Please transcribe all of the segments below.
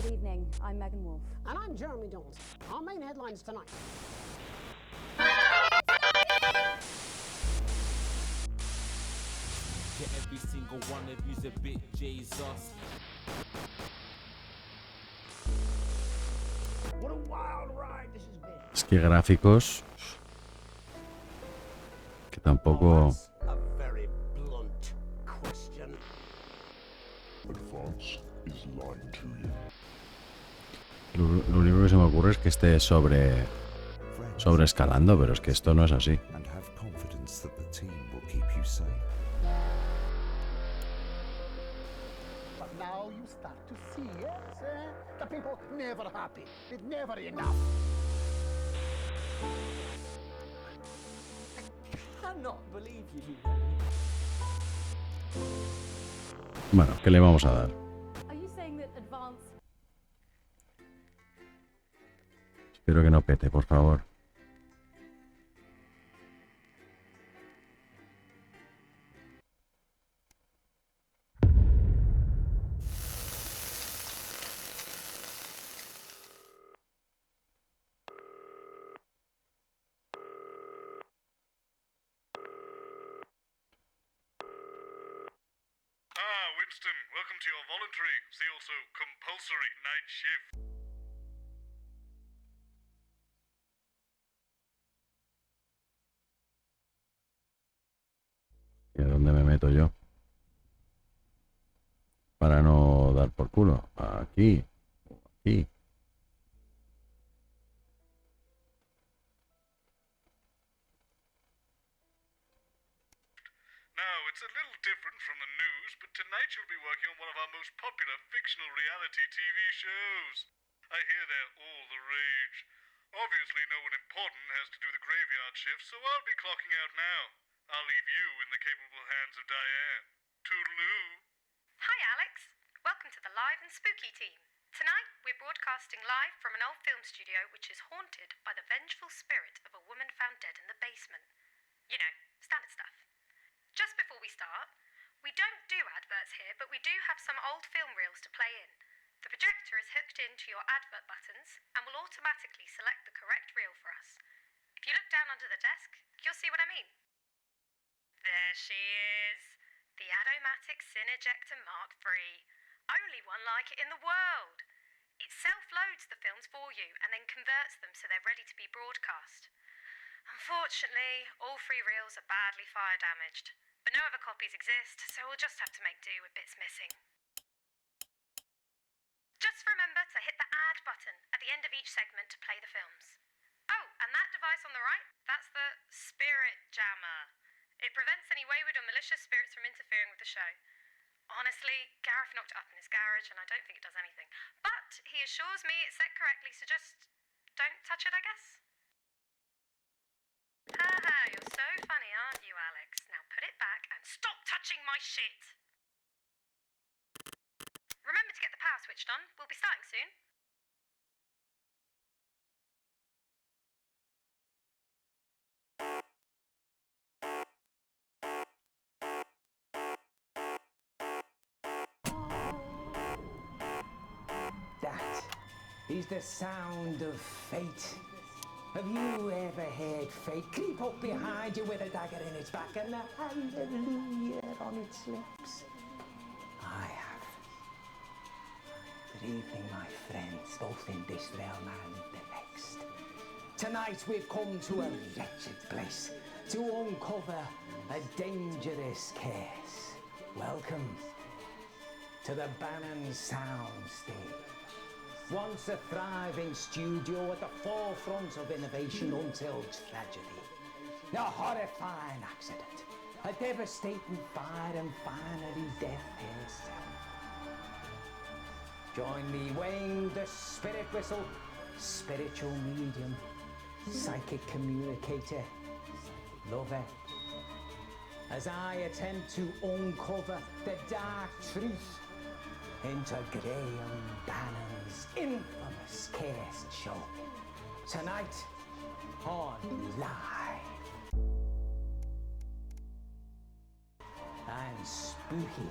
Good evening, I'm Megan Wolf. And I'm Jeremy Jones. Our main headlines tonight. Every single one of you's a bit Jesus. What a wild ride this has been. Es que gráficos que tampoco. A very blunt question. Advance is lying to you. Lo único que se me ocurre es que esté sobreescalando, pero es que esto no es así. And have confidence that the team will keep you safe. But now you start to see, yes, the people never happy. It's never enough. I cannot believe you. Bueno, ¿qué le vamos a dar? Are you saying that advance... Espero que no pete, por favor. Winston, welcome to your voluntary, see also compulsory night shift. ¿Y a dónde me meto yo? Para no dar por culo. Aquí. Aquí. Now, it's a little different from the news, but tonight you'll be working on one of our most popular fictional reality TV shows. I hear they're all the rage. Obviously, no one important has to do the graveyard shift, so I'll be clocking out now. I'll leave you in the capable hands of Diane. Toodaloo. Hi, Alex. Welcome to the live and spooky team. Tonight, we're broadcasting live from an old film studio which is haunted by the vengeful spirit of a woman found dead in the basement. You know, standard stuff. Just before we start, we don't do adverts here, but we do have some old film reels to play in. The projector is hooked into your advert buttons and will automatically select the correct reel for us. If you look down under the desk, you'll see what I mean. There she is. The Adomatic Cinejector Mark III. Only one like it in the world. It self-loads the films for you and then converts them so they're ready to be broadcast. Unfortunately, all 3 reels are badly fire damaged, but no other copies exist, so we'll just have to make do with bits missing. Just remember to hit the add button at the end of each segment to play the films. Oh, and that device on the right, that's the Spirit Jammer. It prevents any wayward or malicious spirits from interfering with the show. Honestly, Gareth knocked it up in his garage and I don't think it does anything. But he assures me it's set correctly, so just don't touch it, I guess. Haha, you're so funny, aren't you, Alex? Now put it back and stop touching my shit! Remember to get the power switched on. We'll be starting soon. That is the sound of fate. Have you ever heard fate creep up behind you with a dagger in its back and a hallelujah on its lips? I have. Good evening, my friends, both in this realm and the next. Tonight we've come to a wretched place to uncover a dangerous case. Welcome to the Bannon soundstage. Once a thriving studio at the forefront of innovation until tragedy. A horrifying accident. A devastating fire and finally death itself. Join me weighing the spirit whistle, spiritual medium, psychic communicator, lover, as I attempt to uncover the dark truth into Graham Bannon's infamous case show. Tonight on Live and Spooky.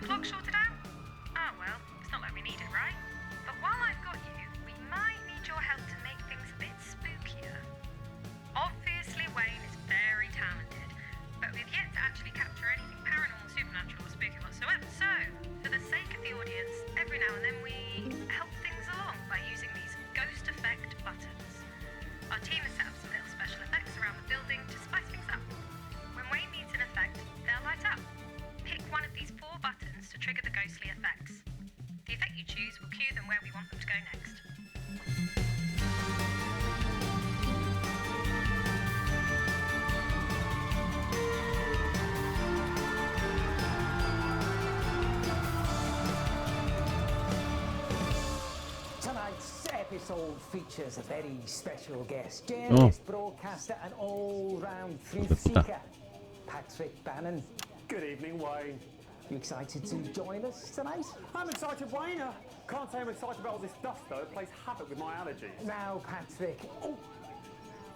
clock sorted out? Ah, well, it's not like we need it, right? But while I've got you, we might need your help to make things a bit spookier. Obviously, Wayne is very talented, but we've yet to actually capture anything paranormal, supernatural, or spooky whatsoever. So, for the sake of the audience, every now and then we help things along by using these ghost effect buttons. Our team has set up some little special effects around the building to spice things up. When Wayne needs an effect, they'll light up. Pick one of these 4 buttons to trigger the ghostly effects. The effect you choose will cue them where we want them to go next. Tonight's episode features a very special guest, journalist, broadcaster, and all-round truth seeker, Patrick Bannon. Good evening, Wayne. You excited to join us tonight? I'm excited, Wayne. Can't say I'm excited about all this dust, though. It plays havoc with my allergies. Now, Patrick. Oh,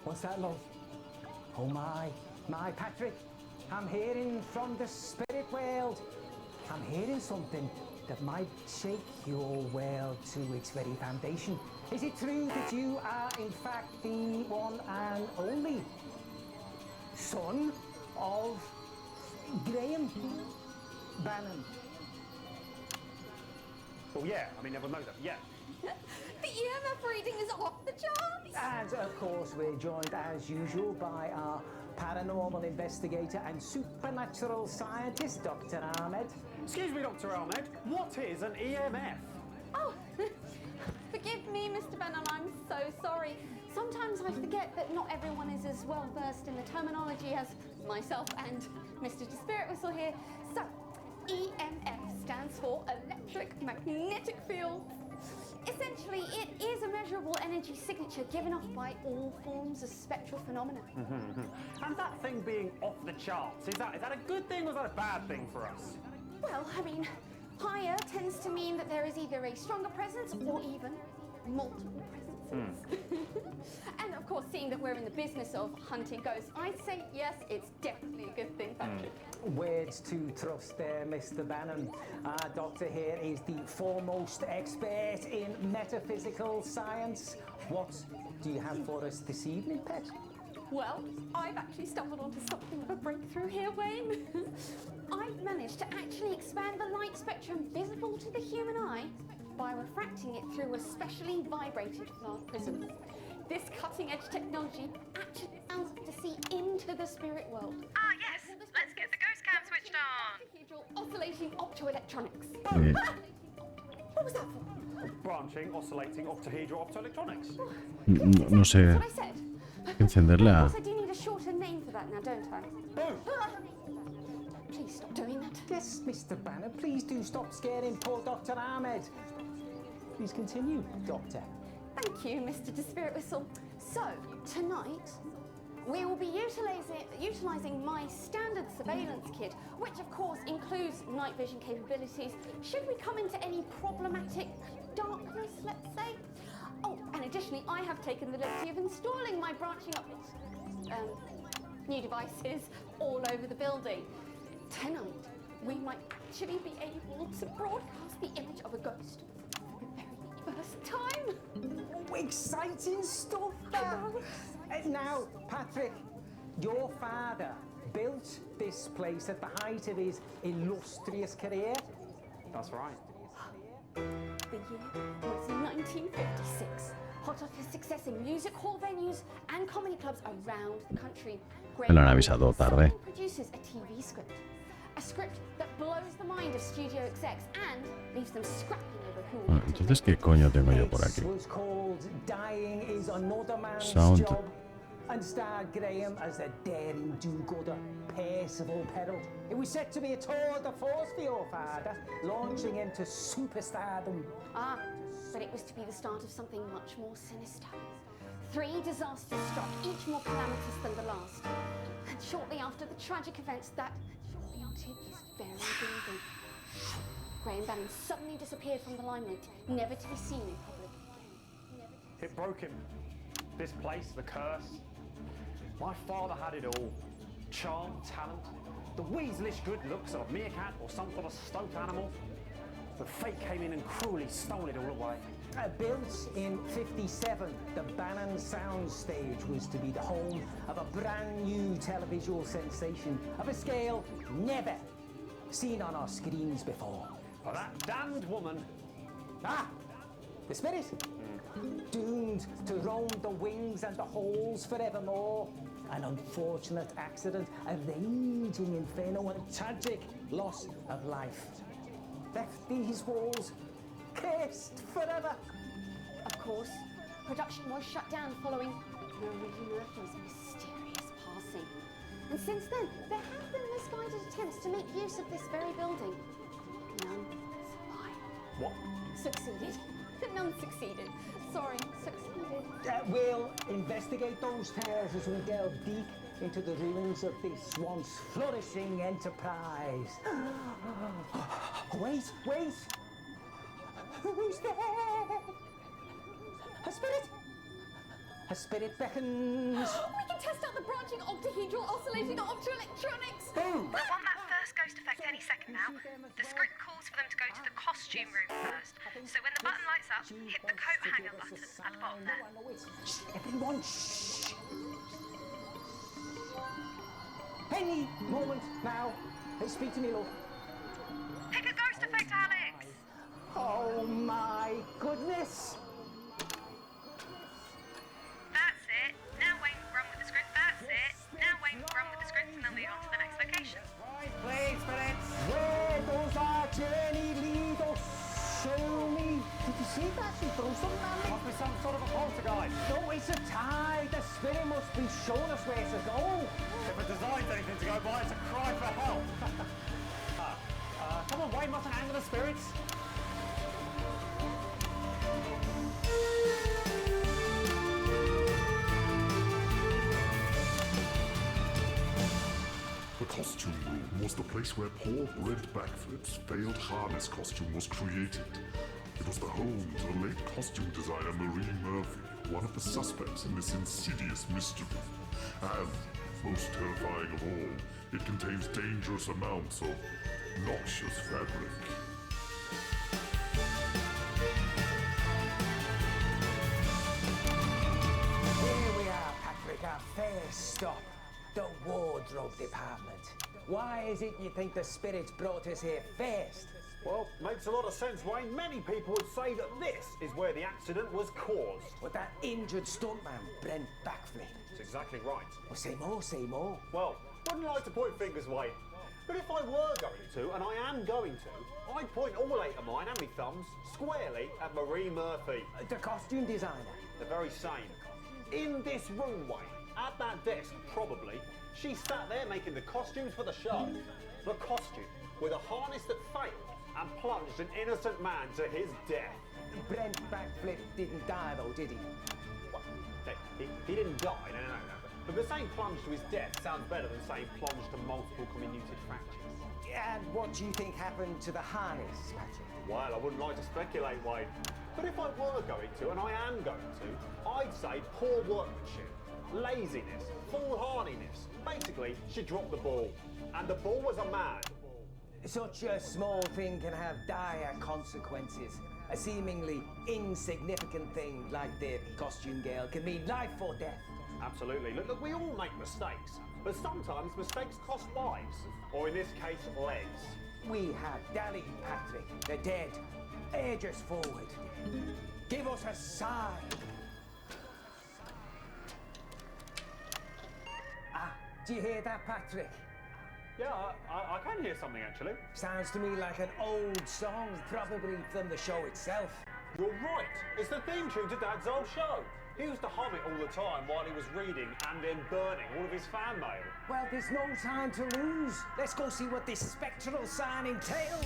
what's that, love? Oh, my, Patrick. I'm hearing from the spirit world. I'm hearing something that might shake your world to its very foundation. Is it true that you are, in fact, the one and only son of Graham Bannon? Well, yeah. I mean, everyone knows that. Yeah. The EMF reading is off the charts. And, of course, we're joined, as usual, by our paranormal investigator and supernatural scientist, Dr. Ahmed. Excuse me, Dr. Ahmed. What is an EMF? Oh, forgive me, Mr. Bannon, I'm so sorry. Sometimes I forget that not everyone is as well versed in the terminology as myself and Mr. Spirit Whistle here. So, EMF stands for electric magnetic field. Essentially, it is a measurable energy signature given off by all forms of spectral phenomena. And that thing being off the charts, is that a good thing or is that a bad thing for us? Well, I mean, higher tends to mean that there is either a stronger presence or even multiple presences. And of course, seeing that we're in the business of hunting ghosts, I'd say yes, it's definitely a good thing, Patrick. Words to trust there, Mr. Bannon. Our doctor here is the foremost expert in metaphysical science. What do you have for us this evening, Pet? Well, I've actually stumbled onto something of a breakthrough here, Wayne. I've managed to actually expand the light spectrum visible to the human eye by refracting it through a specially vibrated glass prism. This cutting-edge technology actually allows us to see into the spirit world. Ah, yes. Let's get the ghost cam switched on. Oscillating optoelectronics. Yeah. What was that for? Branching, oscillating, octahedral optoelectronics. No sé. That's what I said. Encenderla. Of course, I do need a shorter name for that now, don't I? Boom! Please stop doing that. Yes, Mr. Bannon, please do stop scaring poor Dr. Ahmed. Please continue, Doctor. Thank you, Mr. Spirit Whistle. So, tonight, we will be utilising my standard surveillance kit, which of course includes night vision capabilities, should we come into any problematic darkness, let's say. Oh, and additionally, I have taken the liberty of installing my branching up new devices all over the building. Tonight, we might actually be able to broadcast the image of a ghost for the very first time. Oh, exciting stuff, that. Now, Patrick, your father built this place at the height of his illustrious career. That's right. The year was 1956. Hot off his success in music hall venues and comedy clubs around the country, Me lo han avisado tarde. produces a TV script. A script that blows the mind of studio execs and leaves them scrapping over who will Entonces, ¿qué coño tengo yo por aquí? It was called Dying is Another Man's Sound. Job and starred Graham as the daring do-gooder Percival Peril. It was set to be a tour de force for your father, launching him to superstardom. Ah, but it was to be the start of something much more sinister. 3 disasters struck, each more calamitous than the last. And shortly after the tragic events that haunted this very building, Graham Bannon suddenly disappeared from the limelight, never to be seen in public again. It broke him. This place, the curse. My father had it all. Charm, talent, the weaselish good looks of a meerkat or some sort of stuffed animal. The fake came in and cruelly stole it all away. Built in '57, the Bannon soundstage was to be the home of a brand new televisual sensation of a scale never seen on our screens before. Well, that damned woman. Ah! The spirit! Doomed to roam the wings and the halls forevermore. An unfortunate accident, a raging inferno, and a tragic loss of life. Left these walls cursed forever. Of course, production was shut down following Marie Murphy's mysterious passing. And since then, there have been misguided attempts to make use of this very building. None survived. What? Succeeded. None succeeded. Sorry, succeeded. We'll investigate those tales as we delve deep into the ruins of this once flourishing enterprise. Wait! Who's there? A spirit? A spirit beckons. We can test out the branching octahedral oscillating optoelectronics. Boom! We'll want that first ghost effect any second now. The script calls for them to go to the costume room first. So when the button lights up, hit the coat hanger button at the bottom there. Shh, everyone, shh! Any moment now. Hey, speak to me, love. Pick a ghost effect, Alex! Oh my goodness! That's it. Now Wayne run with the script. That's it. Now Wayne run with the script and they'll move on to the next location. Right, please, spirits. Where does our journey lead us? Show me. Did you see that? She threw something at me. Must be some sort of a poltergeist. No, it's a tie. The spirit must be showing us where to go. If it designs anything to go by, it's a cry for help. Come on, Wayne mustn't anger the spirits. The costume room was the place where Paul Brent Backflip's failed harness costume was created. It was the home to the late costume designer Marie Murphy, one of the suspects in this insidious mystery. And, most terrifying of all, it contains dangerous amounts of noxious fabric. Here we are, Patrick, our first stop, the wardrobe department. Why is it you think the spirits brought us here first? Well, makes a lot of sense, Wayne. Many people would say that this is where the accident was caused. With that injured stuntman, Brent Backflip. That's exactly right. Oh, say more. Well, wouldn't like to point fingers, Wayne. But if I were going to, and I am going to, I'd point all 8 of mine and me thumbs squarely at Marie Murphy. The costume designer. The very same. In this room, Wayne, at that desk, probably, she sat there making the costumes for the show. The costume with a harness that failed and plunged an innocent man to his death. Brent Backflip didn't die though, did he? Well, he didn't die, no. But the saying plunge to his death sounds better than saying plunge to multiple comminuted fractures. And what do you think happened to the harness, Patrick? Well, I wouldn't like to speculate, Wade. But if I were going to, and I am going to, I'd say poor workmanship, laziness, foolhardiness. Basically, she dropped the ball. And the ball was a man. Such a small thing can have dire consequences. A seemingly insignificant thing like the costume girl can mean life or death. Absolutely. Look, we all make mistakes. But sometimes mistakes cost lives. Or in this case, legs. We have dallied, Patrick. The dead. Urge us forward. Give us a sign. Do you hear that, Patrick? Yeah, I can hear something, actually. Sounds to me like an old song, probably from the show itself. You're right. It's the theme tune to Dad's old show. He used to hum it all the time while he was reading and then burning all of his fan mail. Well, there's no time to lose. Let's go see what this spectral sign entails.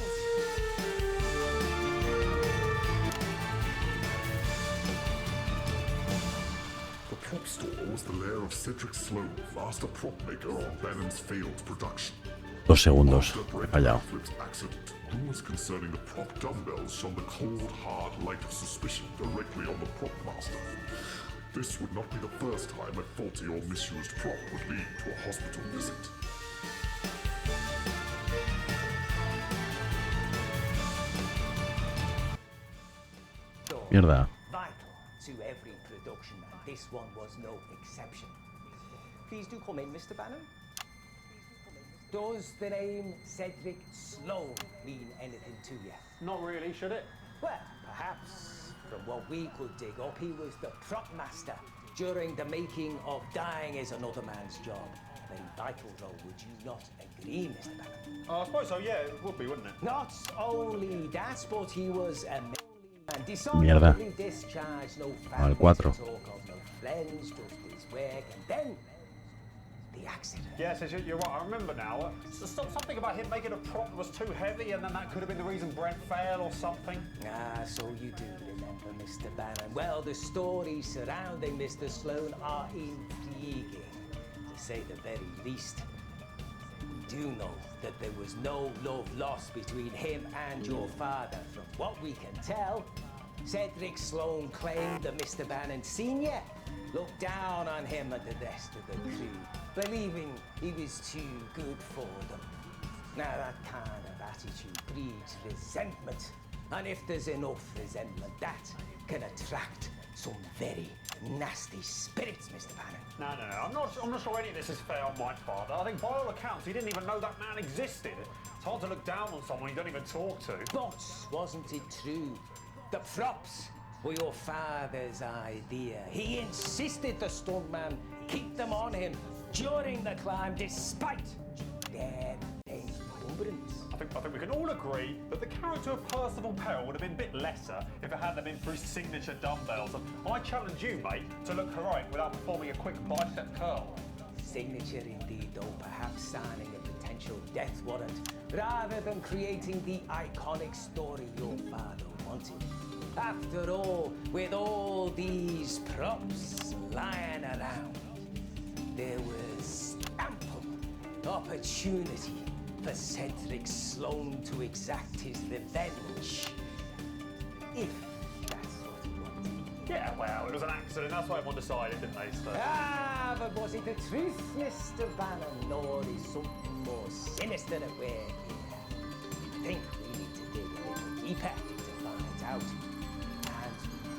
The prop store was the lair of Cedric Sloan, master prop maker on Bannon's failed production. 2 segundos, he fallado. Flip's accident, rumors concerning the prop dumbbells shone the cold, hard light of suspicion directly on the prop master. This would not be the first time a faulty or misused prop would lead to a hospital visit. Mierda. Vital to every production, and this one was no exception. Please do come in, Mr. Bannon. Does the name Cedric Sloan mean anything to you? Not really, should it? Well, perhaps. From what we could dig up, he was the prop master during the making of Dying is Another Man's Job. Very vital role, would you not agree, Mr. Bannon? I suppose so, yeah, it would be, wouldn't it? Not only that, but he was a man Mierda. dishonorably discharged, no Al family to 4. talk of, no friends, just his work, and then the accident. Yes, you're right, I remember now. Something about him making a prop that was too heavy, and then that could have been the reason Brent failed or something. Ah, so you do remember, Mr. Bannon. Well, the stories surrounding Mr. Sloan are intriguing, to say the very least. We do know that there was no love lost between him and your father. From what we can tell, Cedric Sloan claimed that Mr. Bannon Sr. looked down on him and the rest of the crew, believing he was too good for them. Now, that kind of attitude breeds resentment, and if there's enough resentment, that can attract some very nasty spirits, Mr. Bannon. No, I'm not sure any of this is fair on my father. I think by all accounts, he didn't even know that man existed. It's hard to look down on someone you don't even talk to. But wasn't it true? The props were your father's idea. He insisted the stuntman keep them on him during the climb, despite their encumbrance. I think we can all agree that the character of Percival Peril would have been a bit lesser if it hadn't been for his signature dumbbells. And I challenge you, mate, to look heroic without performing a quick bicep curl. Signature indeed, though perhaps signing a potential death warrant rather than creating the iconic story your father wanted. After all, with all these props lying around, there was ample opportunity for Cedric Sloan to exact his revenge. If that's what he wanted. Yeah, well, it was an accident. That's what everyone decided, didn't they? So. Ah, but was it the truth, Mr. Bannon, or is something more sinister at work here? I think we need to dig a little deeper to find out. And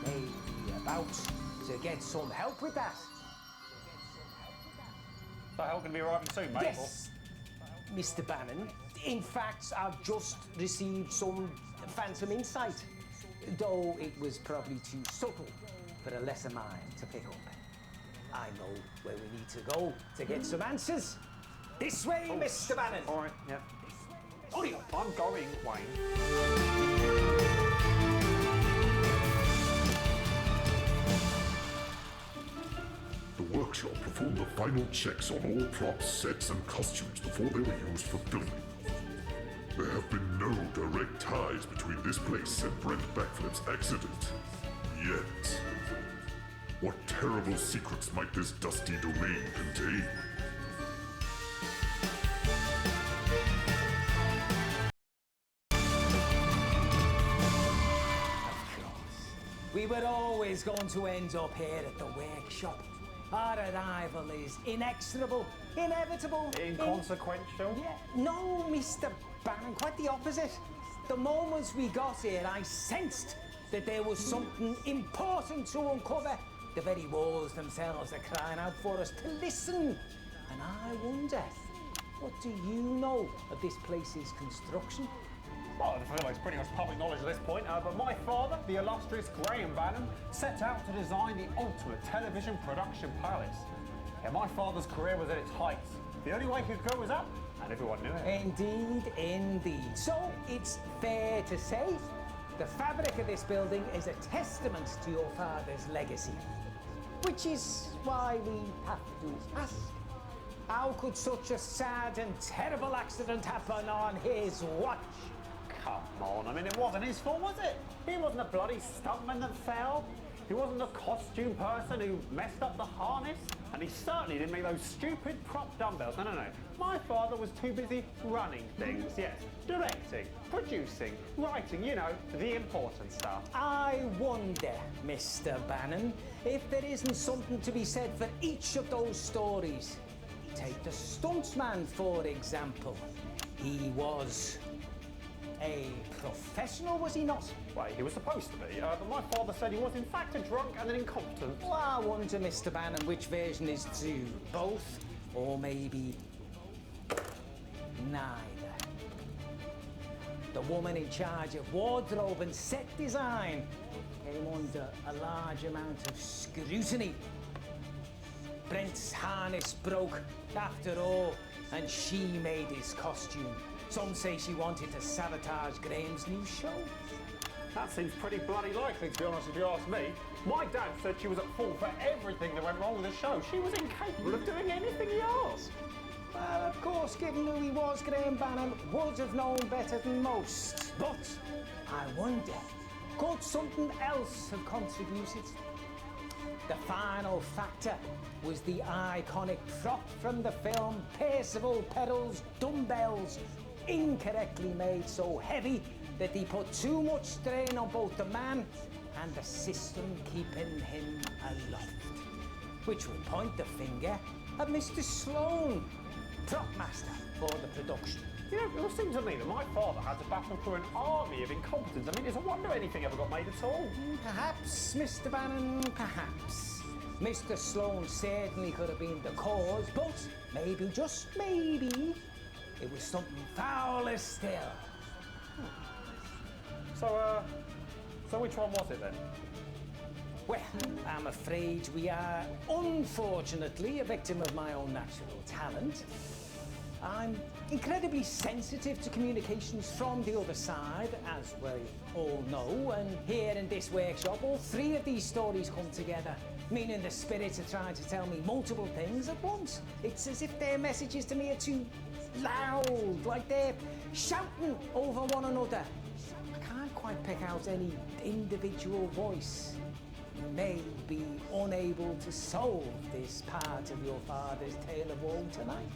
we may be about to get some help with that. So help can be arriving soon, mate? Yes, Mr. Bannon. In fact, I've just received some phantom insight, though it was probably too subtle for a lesser mind to pick up. I know where we need to go to get some answers. This way, Mr. Bannon. All right, yeah. Hurry up. I'm going, Wayne. The workshop performed the final checks on all props, sets, and costumes before they were used for filming. There have been no direct ties between this place and Brent Backflip's accident. Yet. What terrible secrets might this dusty domain contain? We were always going to end up here at the workshop. Our arrival is inexorable, inevitable, inconsequential. Yeah, no, Mr. Bannon, quite the opposite. The moment we got here, I sensed that there was something important to uncover. The very walls themselves are crying out for us to listen. And I wonder, what do you know of this place's construction? Well, I feel like it's pretty much public knowledge at this point, but my father, the illustrious Graham Bannon, set out to design the ultimate television production palace. Yeah, my father's career was at its height. The only way he could go was up, and everyone knew it. Indeed, indeed. So it's fair to say the fabric of this building is a testament to your father's legacy. Which is why we have to ask, how could such a sad and terrible accident happen on his watch? Come on, I mean, it wasn't his fault, was it? He wasn't a bloody stuntman that fell. He wasn't a costume person who messed up the harness. And he certainly didn't make those stupid prop dumbbells. No. My father was too busy running things, yes. Directing, producing, writing, you know, the important stuff. I wonder, Mr. Bannon, if there isn't something to be said for each of those stories. Take the stuntman, for example. He was a professional, was he not? Wait, he was supposed to be, but my father said he was in fact a drunk and an incompetent. Well, I wonder, Mr. Bannon, which version is true? Both? Or maybe neither? The woman in charge of wardrobe and set design came under a large amount of scrutiny. Brent's harness broke, after all, and she made his costume. Some say she wanted to sabotage Graham's new show. That seems pretty bloody likely, to be honest, if you ask me. My dad said she was at fault for everything that went wrong with the show. She was incapable of doing anything he asked. Well, of course, given who he was, Graham Bannon would have known better than most. But I wonder, could something else have contributed? The final factor was the iconic prop from the film, Percival Perril's dumbbells, incorrectly made so heavy that they put too much strain on both the man and the system keeping him aloft. Which would point the finger at Mr. Sloan, prop master for the production. You know, it seems to me that my father had to battle through an army of incompetence. I mean, it's a wonder anything ever got made at all. Perhaps, Mr. Bannon, perhaps. Mr. Sloan certainly could have been the cause, but maybe, just maybe, it was something fouler still. So which one was it then? Well, I'm afraid we are, unfortunately, a victim of my own natural talent. I'm incredibly sensitive to communications from the other side, as we all know, and here in this workshop, all three of these stories come together, meaning the spirits are trying to tell me multiple things at once. It's as if their messages to me are too loud, like they're shouting over one another. I can't quite pick out any individual voice. You may be unable to solve this part of your father's tale of woe tonight.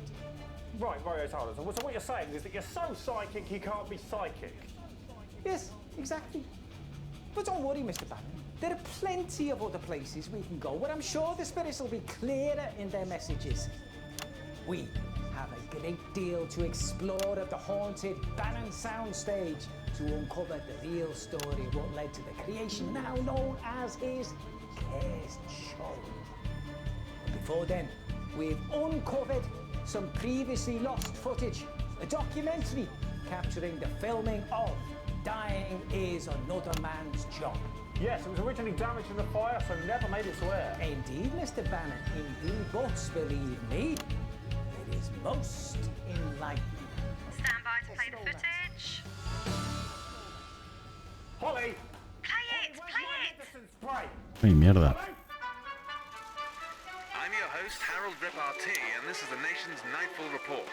Right, Tyler. So what you're saying is that you're so psychic you can't be psychic? Yes, exactly. But don't worry, Mr. Bannon. There are plenty of other places we can go where I'm sure the spirits will be clearer in their messages. We have a great deal to explore at the haunted Bannon soundstage to uncover the real story of what led to the creation now known as his cursed show. But before then, we've uncovered some previously lost footage, a documentary capturing the filming of Dying is Another Man's Job. Yes, it was originally damaged in the fire, so never made it to air. Indeed, Mr. Bannon, indeed, but believe me, it is most enlightening. Stand by to play the footage. Holly! Play it! Play! Ay, mierda. I'm your host, Harold Repartee, and this is the nation's Nightfall Report.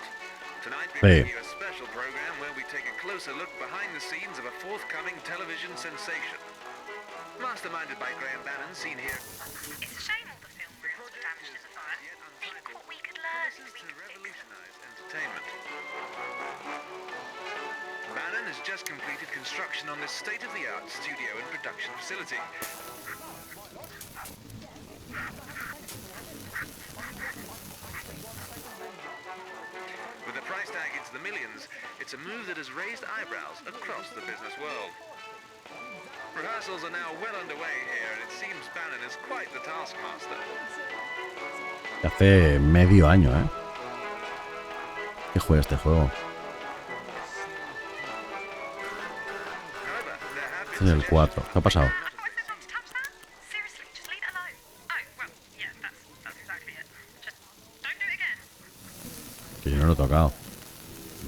Tonight we Hey. bring you a special program where we take a closer look behind the scenes of a forthcoming television sensation. Masterminded by Graham Bannon, seen here. It's a shame all the film reels were damaged in the fire. Think what we could learn if we To could fix them. revolutionize entertainment. Bannon has just completed construction on this state-of-the-art studio and production facility. With the price tag into the millions, it's a move that has raised eyebrows across the business world. Rehearsals are now well underway here, and it seems Bannon is quite the taskmaster. Hace medio año, ¿eh? Que juega este juego. Este es el 4. ¿Qué ha pasado? I said not to touch that? Seriously, just leave it alone. Oh, well, yeah, that's exactly it. Just don't do it again. Que yo no lo he tocado.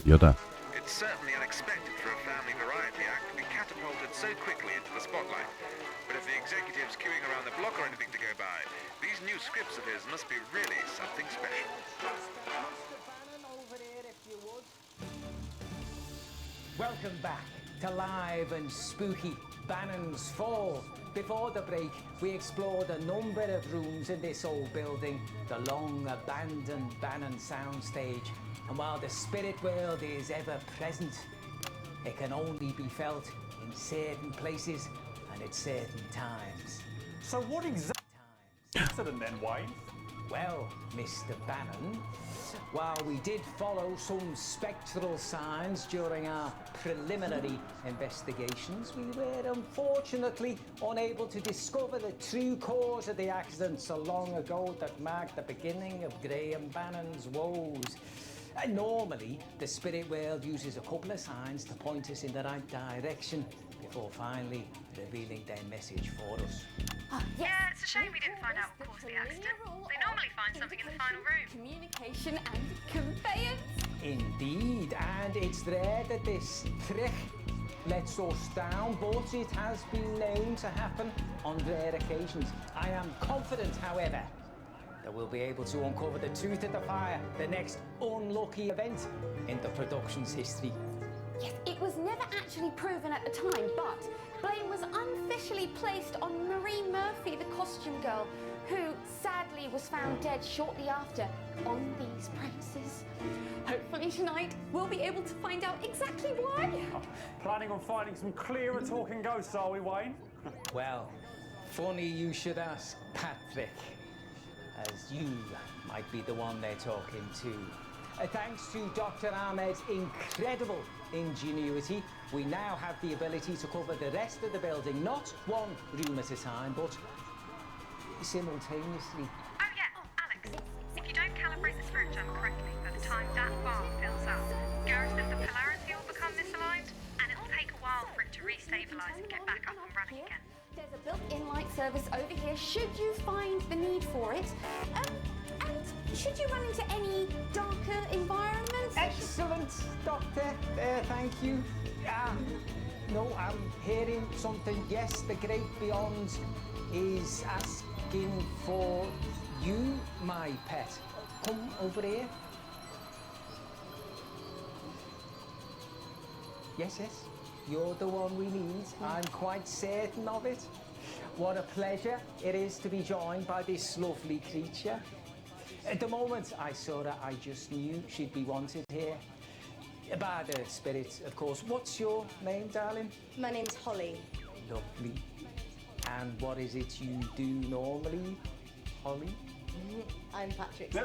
Idiota. It's certainly unexpected for a family variety act to be catapulted so quickly into the spotlight. But if the executive's queuing around the block or anything to go by, these new scripts of his must be really something special. Welcome back to Live and Spooky Bannon's Fall. Before the break, we explored a number of rooms in this old building, the long-abandoned Bannon soundstage. And while the spirit world is ever present, it can only be felt in certain places and at certain times. So what exactly accident then, Wayne? Well, Mr. Bannon, while we did follow some spectral signs during our preliminary investigations, we were unfortunately unable to discover the true cause of the accident so long ago that marked the beginning of Graham Bannon's woes. Normally, the spirit world uses a couple of signs to point us in the right direction before finally revealing their message for us. Yeah, it's a shame we didn't find out what caused the accident. They normally find something in the final room. Communication and conveyance. Indeed, and it's rare that this trick lets us down, but it has been known to happen on rare occasions. I am confident, however, that we'll be able to uncover the truth of the fire, the next unlucky event in the production's history. Yes, it was never actually proven at the time, but blame was unofficially placed on Marie Murphy, the costume girl, who sadly was found dead shortly after on these premises. Hopefully tonight we'll be able to find out exactly why. Planning on finding some clearer talking ghosts, are we, Wayne? Well, funny you should ask, Patrick, as you might be the one they're talking to. Thanks to Dr. Ahmed's incredible ingenuity, we now have the ability to cover the rest of the building, not one room at a time, but simultaneously. Oh yeah, Alex, if you don't calibrate the spirit jam correctly by the time that bar fills up, Gareth said the polarity will become misaligned, and it'll take a while for it to restabilise and get back up and running again. There's a built-in light service over here should you find the need for it. And should you run into any darker environments? Excellent, Doctor. Thank you. No, I'm hearing something. Yes, the great beyond is asking for you, my pet. Come over here. Yes, yes. You're the one we need. I'm quite certain of it. What a pleasure it is to be joined by this lovely creature. At the moment I saw her, I just knew she'd be wanted here. By the spirit, of course. What's your name, darling? My name's Holly. Lovely. And what is it you do normally, Holly? I'm Patrick's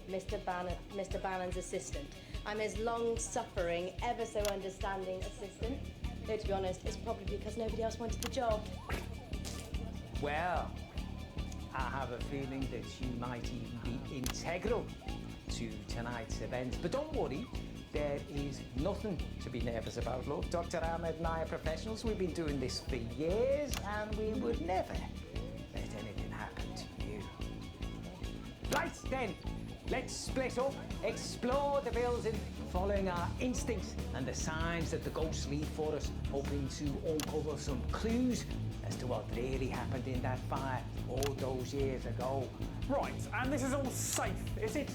Mr. Bannon's assistant. I'm his long-suffering, ever so understanding assistant. Though, to be honest, it's probably because nobody else wanted the job. Well, I have a feeling that you might even be integral to tonight's event. But don't worry, there is nothing to be nervous about. Look, Dr. Ahmed and I are professionals. We've been doing this for years, and we would never let anything happen to you. Right then, let's split up, explore the building, following our instincts and the signs that the ghosts leave for us, hoping to uncover some clues as to what really happened in that fire all those years ago. Right, and this is all safe, is it?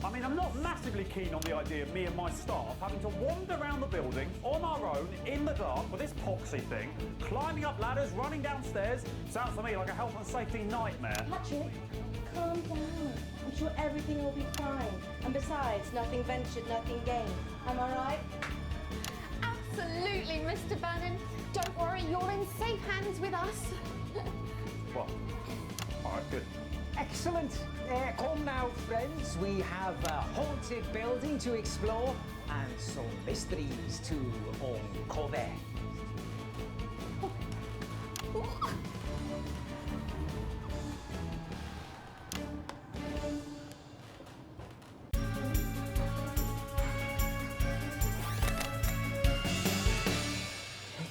I mean, I'm not massively keen on the idea of me and my staff having to wander around the building on our own, in the dark, with this poxy thing, climbing up ladders, running downstairs. Sounds to me like a health and safety nightmare. Patrick, calm down. I'm sure everything will be fine. And besides, nothing ventured, nothing gained. Am I right? Absolutely, Mr. Bannon. Don't worry, you're in safe hands with us. Well, all right, good. Excellent. Come now, friends. We have a haunted building to explore and some mysteries to uncover.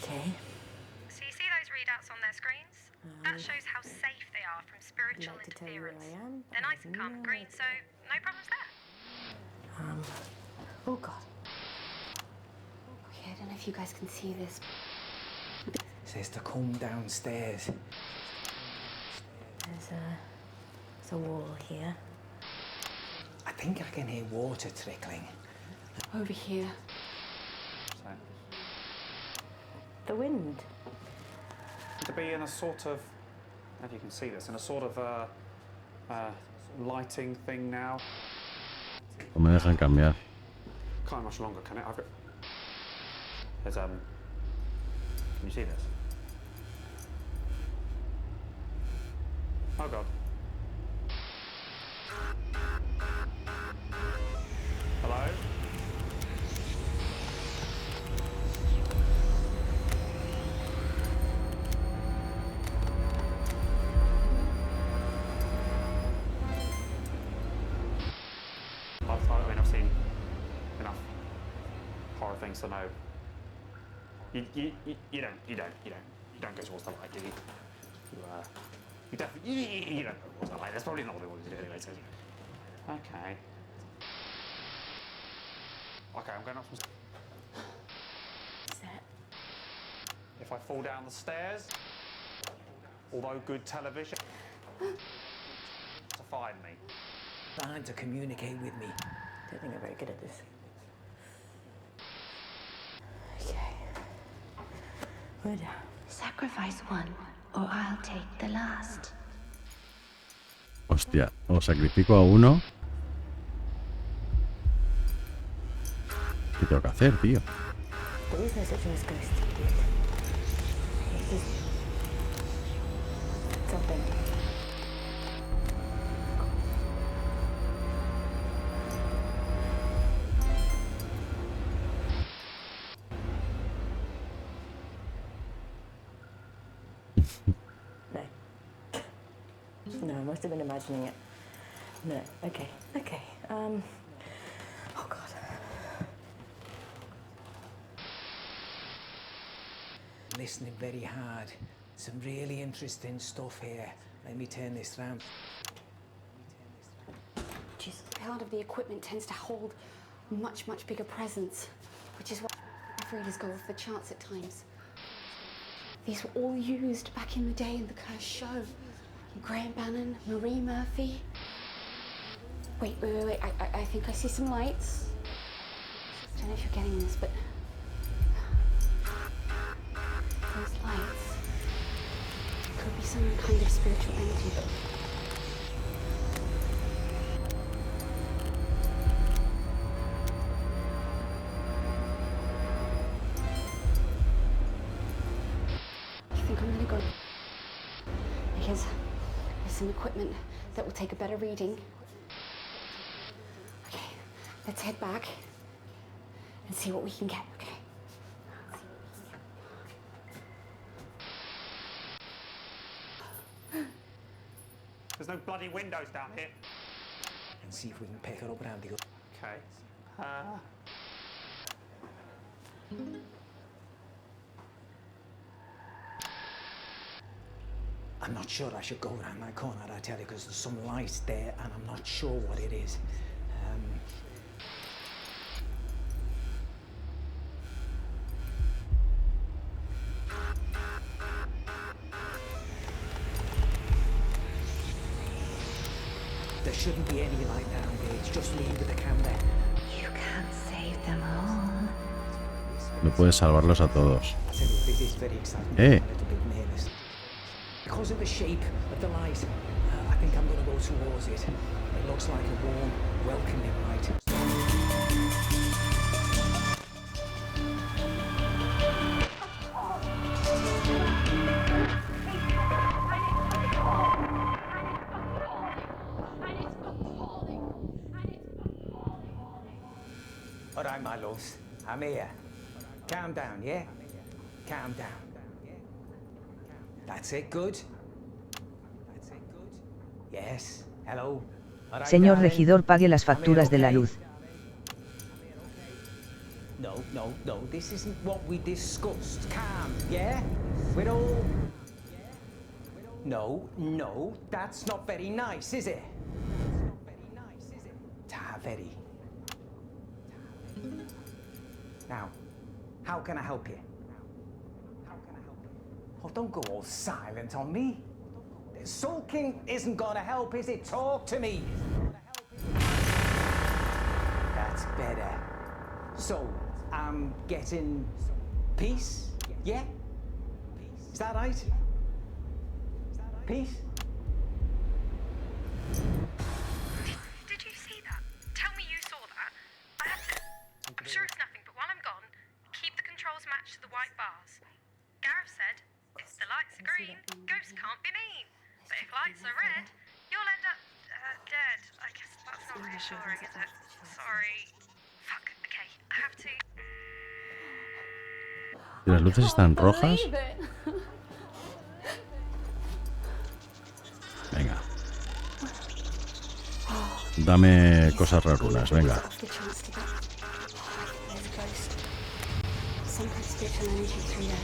Okay. So you see those readouts on their screens? That shows how safe they are from spiritual I'd like to tell you where interference. I am. They're nice and calm and green, so no problems there. Oh God. Okay, I don't know if you guys can see this. Says to come downstairs. There's a wall here. I think I can hear water trickling. Over here. The wind. To be in a sort of, I don't know if you can see this, in a sort of lighting thing now. No me dejan cambiar. Can't much longer, can it? There's can you see this? Oh God. thing, so no. You don't go towards the light, do you? You definitely you don't go towards the light. That's probably not what we want to do anyway. So. Okay. Okay, I'm going up some. If I fall down the stairs, although good television, to find me. Trying to communicate with me. Don't think I'm very good at this. Okay. We're down. Sacrifice one, or I'll take the last. Hostia, o sacrifico a uno. ¿Qué tengo que hacer, tío? There is no such thing as ghost. It's just something. No, I must have been imagining it. No, okay. Oh God. Listening very hard. Some really interesting stuff here. Let me turn this round. Just part of the equipment tends to hold much bigger presence, which is why readers go off the charts at times. These were all used back in the day in the Curse show. Graham Bannon, Marie Murphy. Wait, I think I see some lights. I don't know if you're getting this, but those lights could be some kind of spiritual entity, but I think I'm gonna go because there's some equipment that will take a better reading. Okay, let's head back and see what we can get, okay? There's no bloody windows down here. And see if we can pick it up around the other. Okay. I'm not sure I should go around that corner, I tell you, because there's some light there and I'm not sure what it is. There shouldn't be any light down there, it's just me with the camera. You can't save them all. No puedes salvarlos a todos. I tell you, this is very exciting. I'm a little bit nervous. Because of the shape of the light, I think I'm going to go towards it. It looks like a warm, welcoming light. All right, my loves, I'm here. Calm down, yeah? Calm down. That's it, good. Yes, hello. All right, Señor darling. regidor, pague las facturas de la luz. No, this isn't what we discussed. Calm, yeah? We're all... No, that's not very nice, is it? Ta, very. Now, how can I help you? Oh, don't go all silent on me. Sulking isn't gonna help, is it? Talk to me. That's better. So, I'm getting peace? Yeah? Is that right? Peace? Did you see that? Tell me you saw that. I have to... I'm sure it's nothing, but while I'm gone, keep the controls matched to the white bars. Gareth said, if the lights are green, ghosts can't be mean. But if lights are red, you'll end up dead. I guess that's not reassuring, is it? Sorry. Fuck, okay, I have to... ¿Y las luces están rojas? Venga. Dame cosas rarunas, venga. spiritual energy through there.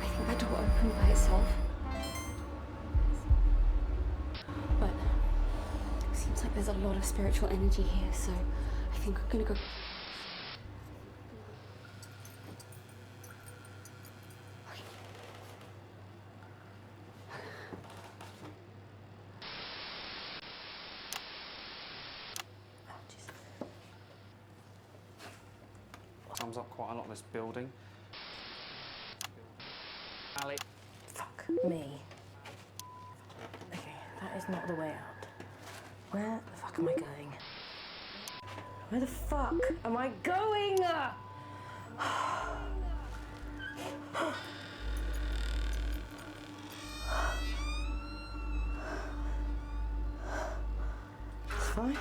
I think that door opened by itself. But it seems like there's a lot of spiritual energy here, so I think I'm gonna go. Comes up quite a lot in this building. Ali. Fuck me. Okay, that is not the way out. Where the fuck am I going? Where the fuck am I going? It's fine.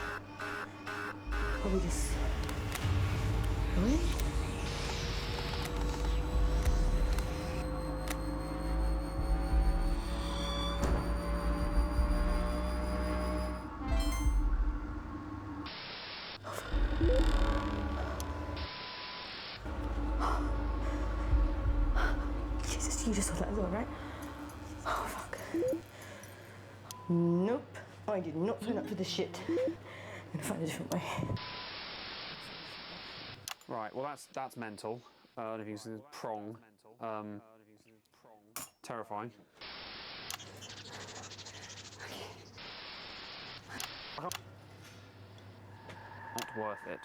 Probably just... Really? Jesus, you just saw that door, right? Oh, fuck. Nope. I did not sign up for this shit. I'm gonna find a different way. Right, well that's mental. If you can see prong. Terrifying. Not worth it.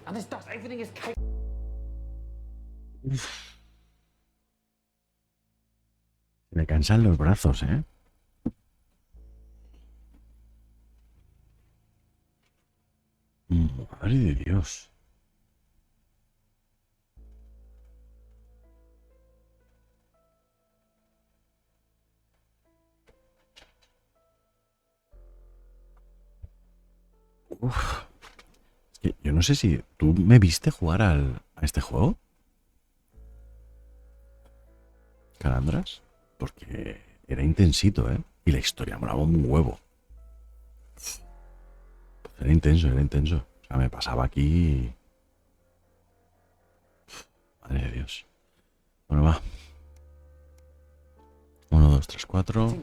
And this dust, everything is cake. Me cansan los brazos, ¿eh? Madre de Dios. Uf. Es que yo no sé si tú me viste jugar a este juego, Calandras, porque era intensito, ¿eh? Y la historia molaba un huevo. Era intenso, era intenso. O sea, me pasaba aquí. Madre de Dios. Bueno, va. 1, 2, 3, 4.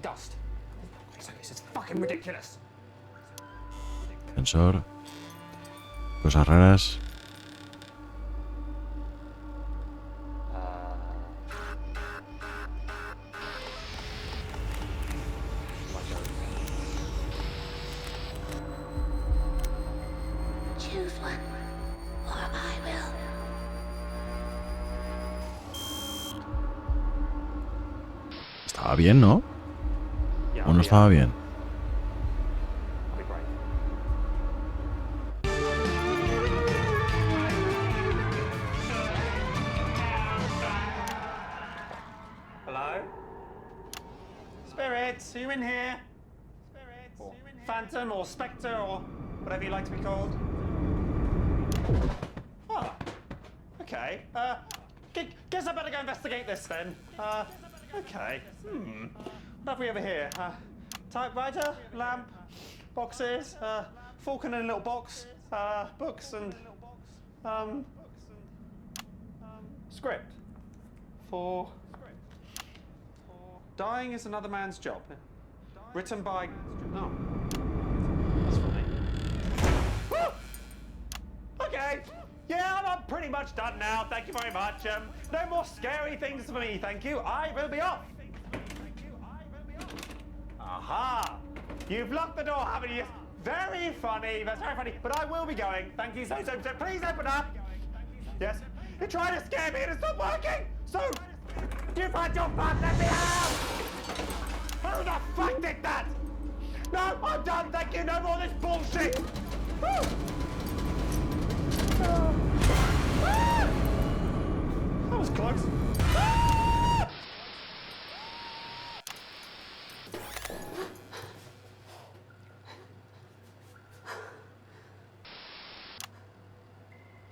Sensor. Cosas raras. Choose one, or I will. Estaba bien, ¿no? ¿O no estaba bien? Hello? Spirits, are you in here? Or phantom or spectre or whatever you like to be called? Oh, okay. Guess I better go investigate this then. Okay. What have we over here? Typewriter, lamp, boxes, falcon in a little box, books and script. For dying is another man's job. Written by... No. That's funny. Woo! Okay. Yeah, I'm pretty much done now. Thank you very much. No more scary things for me, thank you. I will be off. Aha! You've locked the door, haven't you? Very funny. That's very funny. But I will be going. Thank you so. Please open up. Yes. You're trying to scare me and it's not working. So, you've had your fun. Let me out. Who the fuck did that? No, I'm done. Thank you. No more of this bullshit. Woo! That was close.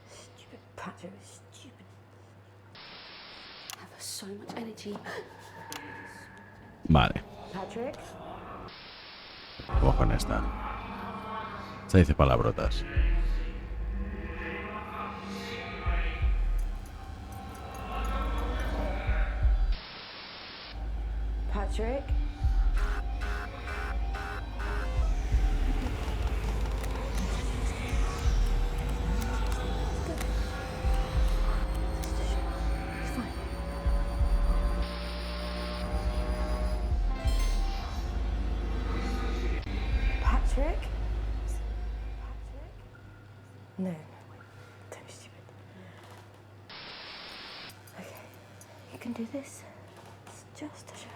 Stupid Patrick, stupid. I have so much energy. Vale. Patrick? Juego con esta. Esta dice palabrotas. Patrick? Patrick? No. Don't be stupid. Okay, you can do this. It's just a show.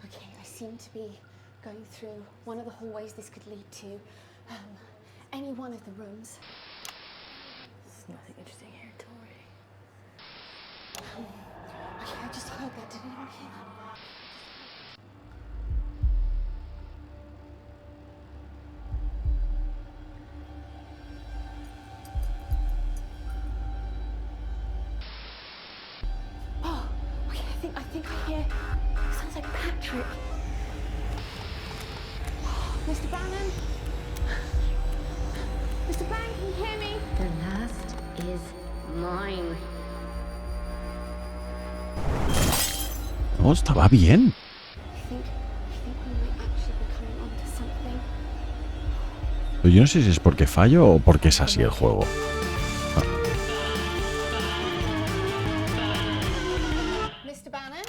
Okay, I seem to be going through one of the hallways this could lead to. Any one of the rooms. There's nothing interesting here at all, really. Okay, I just heard that. Did anyone hear that? Oh, okay, I think I hear. It sounds like Patrick. Mr. Bannon? Mr. Bannon, can you hear me? The last is mine. No, estaba bien. I think we might actually be coming onto something. Pero yo no sé si es porque fallo o porque es así el juego. Mr. Bannon?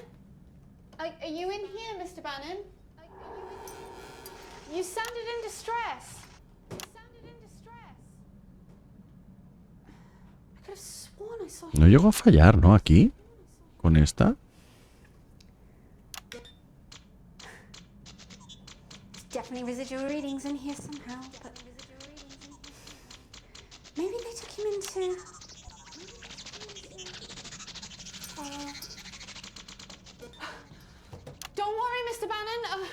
Are you in here, Mr. Bannon? You sounded in distress. I could have sworn I saw him. No llegó a fallar, ¿no? Aquí. Con esta. Definitely residual readings in here somehow, but maybe they took him into. Don't worry, Mr. Bannon.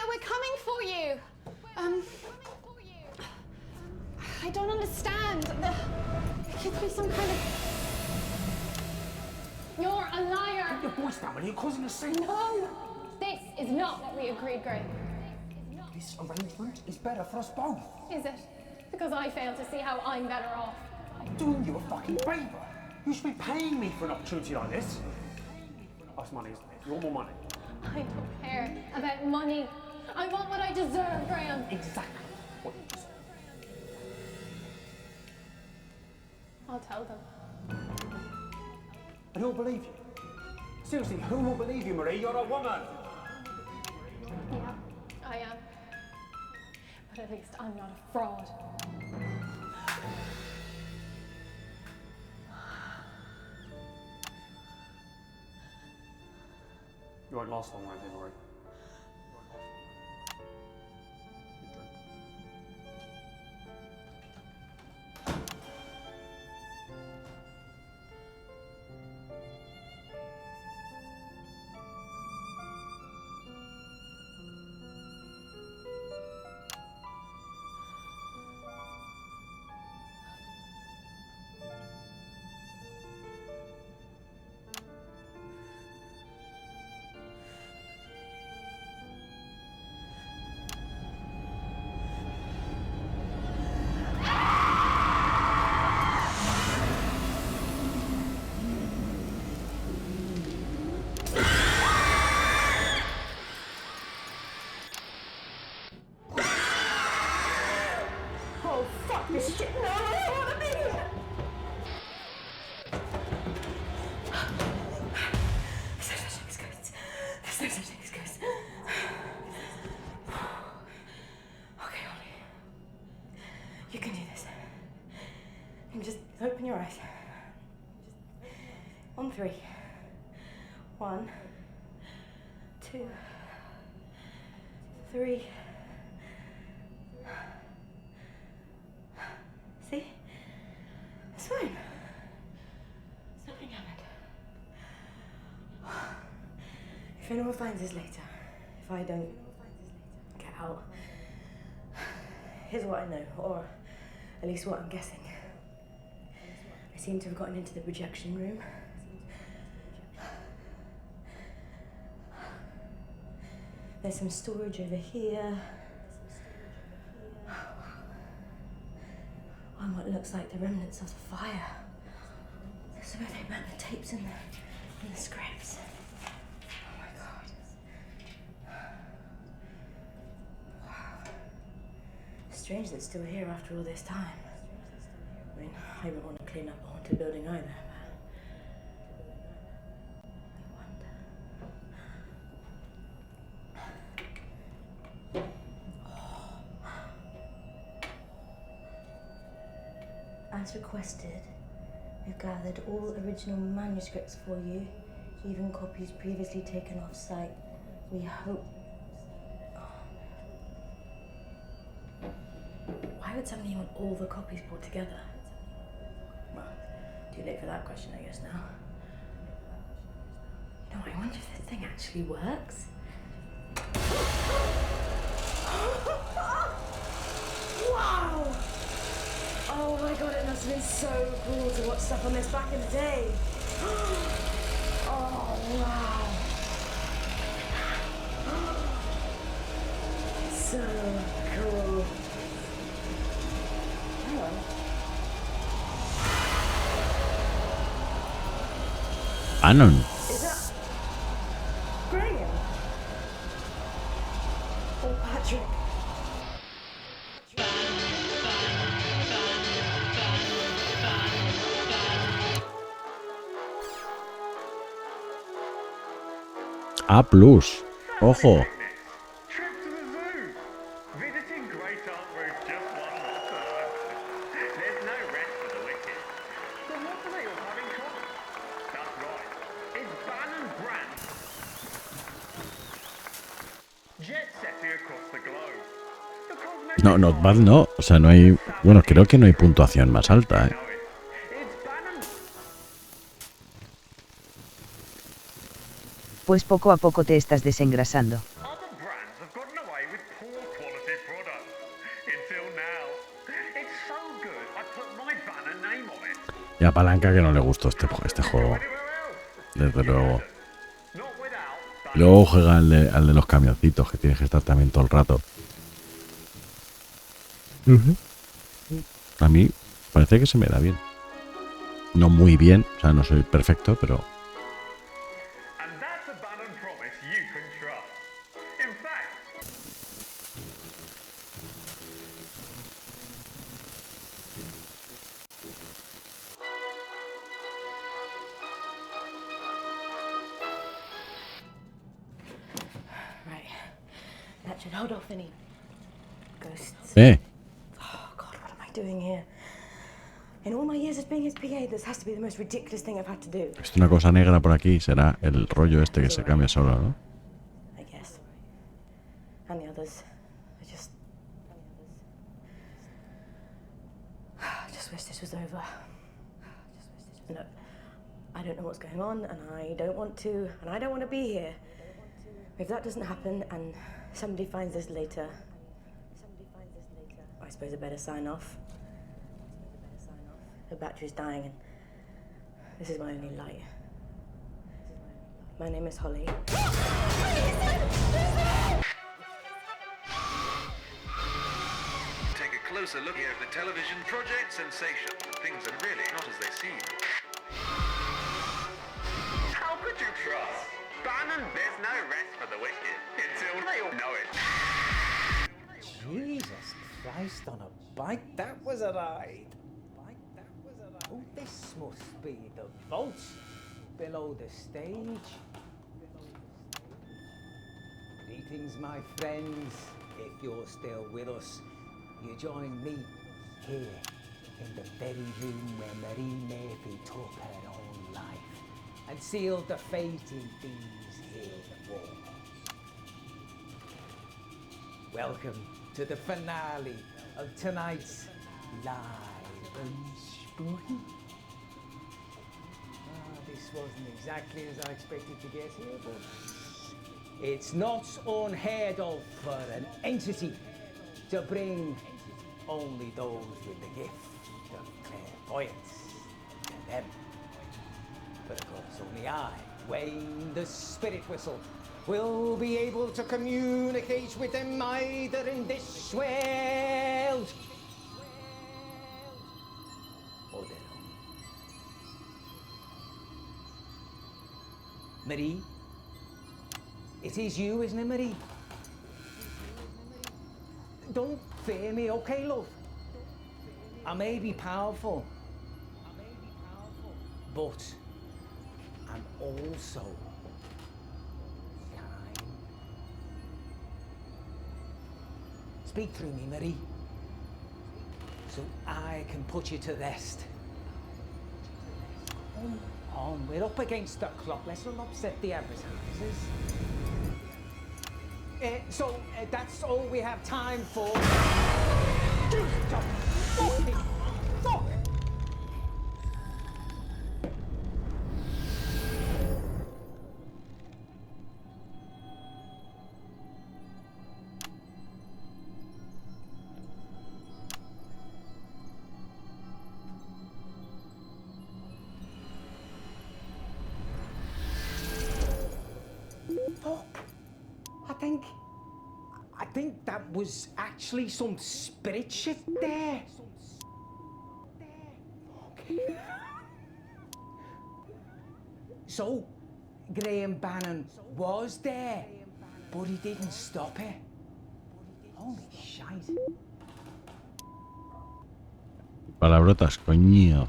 We're coming for you. I don't understand. There could be some kind of. You're a liar. Keep your voice down, you're causing a scene. No, this is not what we agreed, Greg. This arrangement is better for us both. Is it? Because I fail to see how I'm better off. I'm doing you a fucking favour. You should be paying me for an opportunity like this. That's money, isn't it? You want more money? I don't care about money. I want what I deserve, Graham. Exactly what you deserve. I'll tell them. And who'll believe you? Seriously, who will believe you, Marie? You're a woman. Yeah, I am. But at least I'm not a fraud. You won't last long, won't you, Marie? This shit, no, I don't want to be here. There's no such thing as ghosts. There's no such thing as ghosts. Okay, Ollie. You can do this. You can just open your eyes. On 3. 1, 2, 3. See? It's fine. Nothing happened. If anyone finds us later, if I don't get out, here's what I know, or at least what I'm guessing. I seem to have gotten into the projection room. There's some storage over here. And what looks like the remnants of the fire. This is where they burnt the tapes in the scripts. Oh my god. Wow. Strange that it's still here after all this time. I mean, I wouldn't want to clean up a haunted building either. As requested, we've gathered all original manuscripts for you, even copies previously taken off-site. We hope... Why would somebody want all the copies brought together? Well, too late for that question, I guess, now. You know, I wonder if this thing actually works. Wow! Oh my god, it must have been so cool to watch stuff on this back in the day. Oh, wow. So cool. Hang on. Bannon. Is that Graham? Or Patrick? A+. Ojo. Trip to the zoo. Visiting Great Aunt Ruth just one more time. There's no rest for the wicked. So what do they all have in common? That's right. It's Bannon Grant. Jet setting across the globe. The cosmetic No, not bad, no. O sea, no hay... Bueno, creo que no hay puntuación más alta, ¿eh? Pues poco a poco te estás desengrasando. Other brands have gotten away with poor quality products. Until now. It's so good, I put my Bannon name on it. Y a Palanca que no le gustó este juego. Desde luego. Luego juega al de los camioncitos, que tienes que estar también todo el rato. A mí parece que se me da bien. No muy bien, o sea, no soy perfecto, pero... That should hold off any ghosts. Oh god, what am I doing here? In all my years as being his PA, this has to be the most ridiculous thing I've had to do. Es una cosa negra por aquí, será el rollo este que se cambia solo, ¿no? I guess. And the others. I just wish this was over. No, I don't know what's going on, and I don't want to, and I don't want to be here. If that doesn't happen, and somebody finds this later, I suppose I better sign off. The battery's dying, and this is my only light. My name is Holly. Take a closer look here at the television project sensation. Things are really not as they seem. How could you trust? Bannon, there's no rest for the wicked until they all know it. Jesus Christ on a bike, that was a ride. Oh, this must be the vaults below the stage. Greetings, my friends. If you're still with us, you join me here in the very room where Marie Murphy took her own life and sealed the fate in these here walls. Welcome to the finale of tonight's Live and Spooky. This wasn't exactly as I expected to get here, but it's not unheard of for an entity to bring only those with the gift of clairvoyance to them. But of course, only I, Wayne the Spirit Whistle, we'll be able to communicate with them either in this world or their own. Marie? It is you, isn't it, Marie? Don't fear me, okay, love? I may be powerful, but I'm also kind. Speak through me, Marie, so I can put you to rest. Come on, we're up against the clock. Let's not upset the advertisers. So that's all we have time for. Fuck! I think that was actually some spirit shit there. Okay. So, Graham Bannon was there, but he didn't stop it. Holy shite. Palabrotas, coño.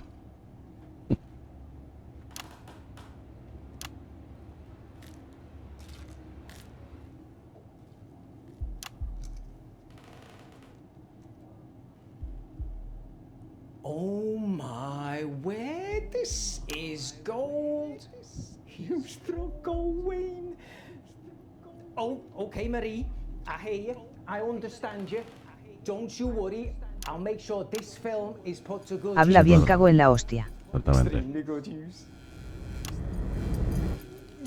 Oh my word, this is gold. You struck gold, Wayne. Oh, okay, Marie, I hear you. I understand you. Don't you worry. I'll make sure this film is put to good Habla bien, cago en la hostia. Totalmente.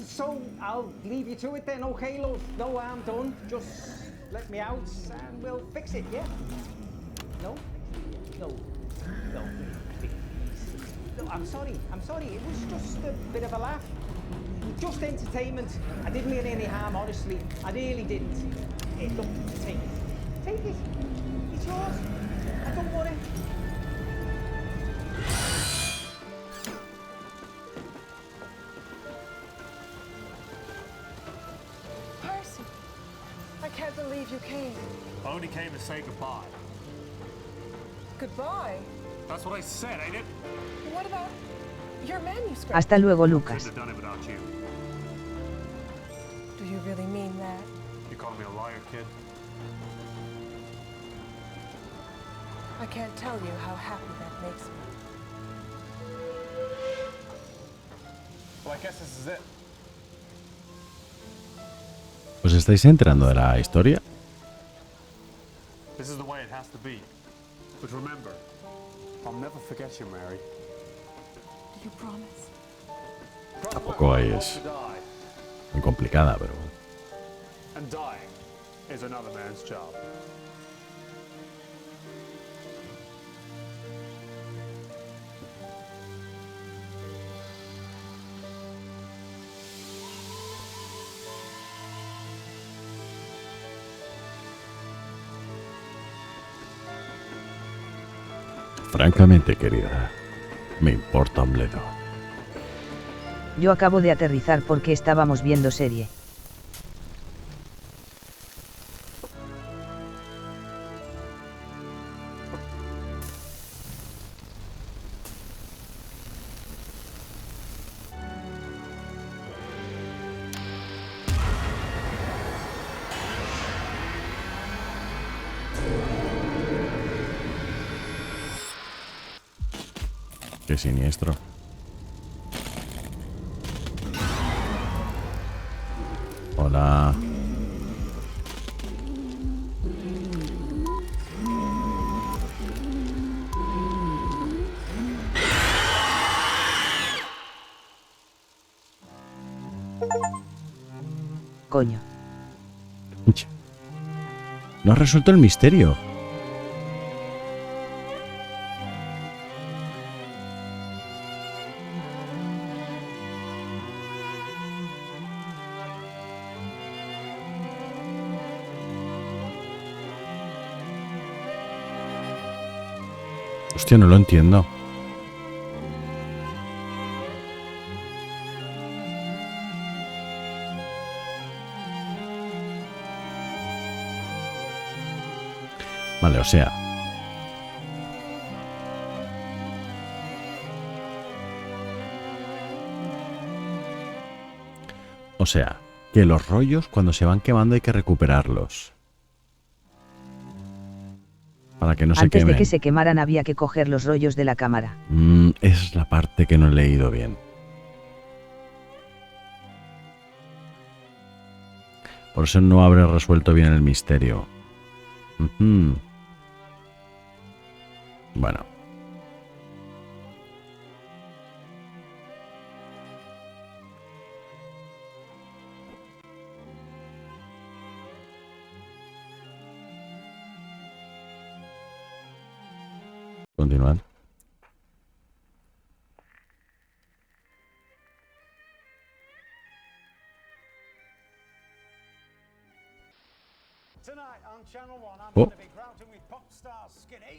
So, I'll leave you to it then, okay, love? No harm done. Just let me out and we'll fix it, yeah? No? No. No, please. No, I'm sorry. It was just a bit of a laugh. Just entertainment. I didn't mean any harm, honestly. I really didn't. Hey, look, take it. Take it. It's yours. I don't want it. Percy, I can't believe you came. I only came to say goodbye. Goodbye? That's what I said, ain't it? What about your manuscript? Hasta luego, Lucas. Couldn't have done it without you. Do you really mean that? You call me a liar, kid? I can't tell you how happy that makes me. Well, I guess this is it. ¿Os estáis enterando de la historia? This is the way it has to be. But remember, I'll never forget you, Mary. Do you promise? Tampoco es muy complicada, pero... And dying is another man's job. Francamente, querida, me importa un bledo. Yo acabo de aterrizar porque estábamos viendo serie. Qué siniestro. Hola. Coño. No has resuelto el misterio. Hostia, no lo entiendo. Vale, o sea. O sea, que los rollos cuando se van quemando hay que recuperarlos. Para que no se quemen. Antes de que se quemaran había que coger los rollos de la cámara. Esa es la parte que no he leído bien. Por eso no habré resuelto bien el misterio. Bueno. Continuar. Oh.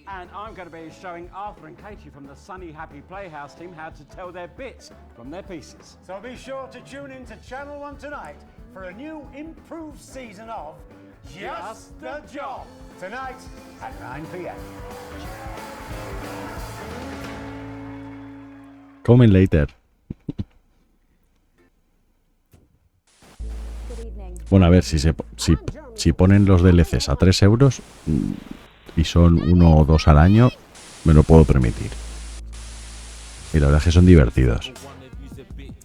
And I'm going to be showing Arthur and Katie from the Sunny Happy Playhouse team how to tell their bits from their pieces. So be sure to tune in to Channel 1 tonight for a new improved season of Just the Job. Tonight at 9 p.m. Coming later. Bueno, a ver, si ponen los DLCs a 3 euros y son 1 o 2 al año, me lo puedo permitir. Y la verdad es que son divertidos.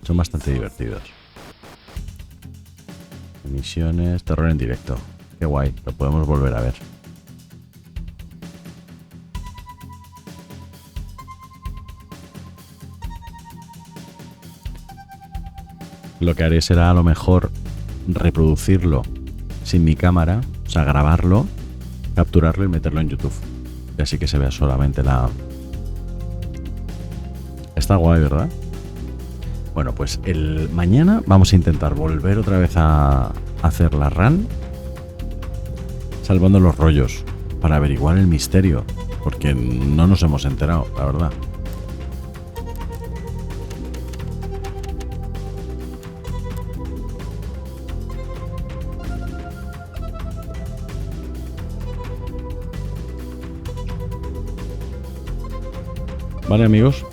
Son bastante divertidos. Misiones, terror en directo. Qué guay, lo podemos volver a ver. Lo que haré será a lo mejor reproducirlo sin mi cámara, o sea, grabarlo, capturarlo y meterlo en YouTube. Y así que se vea solamente la... Está guay, ¿verdad? Bueno, pues mañana vamos a intentar volver otra vez a hacer la run, salvando los rollos, para averiguar el misterio, porque no nos hemos enterado, la verdad. Vale, amigos,